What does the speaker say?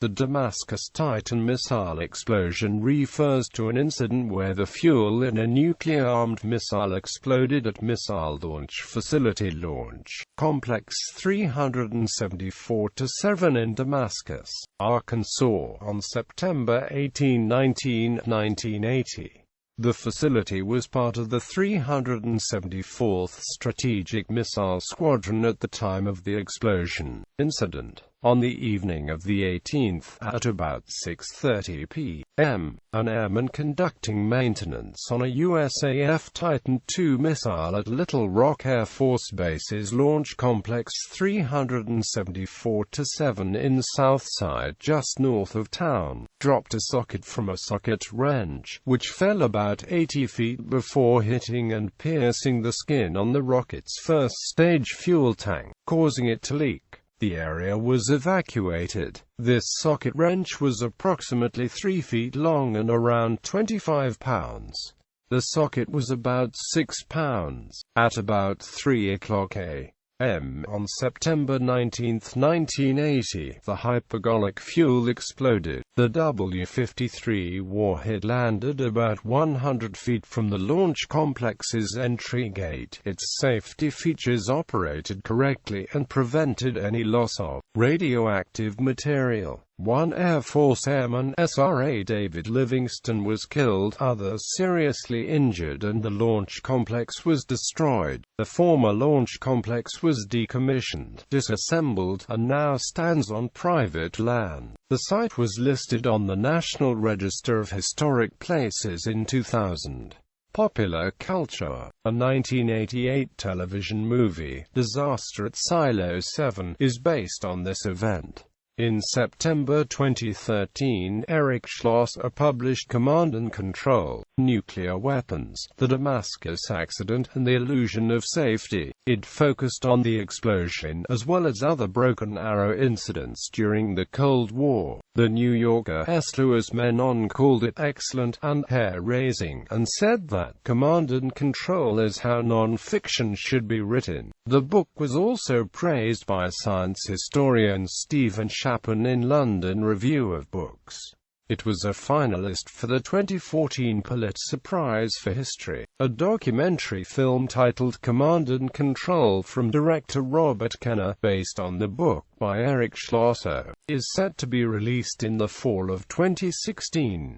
The Damascus Titan missile explosion refers to an incident where the fuel in a nuclear-armed missile exploded at Missile Launch Facility Launch Complex 374-7 in Damascus, Arkansas, on September 18, 1980. The facility was part of the 374th Strategic Missile Squadron at the time of the explosion incident. On the evening of the 18th, at about 6:30 p.m., an airman conducting maintenance on a USAF Titan II missile at Little Rock Air Force Base's Launch Complex 374-7 in Southside, just north of town, dropped a socket from a socket wrench, which fell about 80 feet before hitting and piercing the skin on the rocket's first-stage fuel tank, causing it to leak. The area was evacuated. This socket wrench was approximately 3 feet long and around 25 pounds. The socket was about 6 pounds. At about 3 o'clock a.m. on September 19, 1980, the hypergolic fuel exploded. The W-53 warhead landed about 100 feet from the launch complex's entry gate. Its safety features operated correctly and prevented any loss of radioactive material. One Air Force Airman, SRA David Livingston, was killed, others seriously injured, and the launch complex was destroyed. The former launch complex was decommissioned, disassembled, and now stands on private land. The site was listed on the National Register of Historic Places in 2000. Popular culture. A 1988 television movie, Disaster at Silo 7, is based on this event. In September 2013, Eric Schlosser published Command and Control: Nuclear Weapons, the Damascus Accident, and the Illusion of Safety. It focused on the explosion, as well as other Broken Arrow incidents during the Cold War. The New Yorker's Louis Menon called it excellent and hair-raising, and said that Command and Control is how non-fiction should be written. The book was also praised by science historian Stephen Shappan in London Review of Books. It was a finalist for the 2014 Pulitzer Prize for History. A documentary film titled Command and Control from director Robert Kenner, based on the book by Eric Schlosser, is set to be released in the fall of 2016.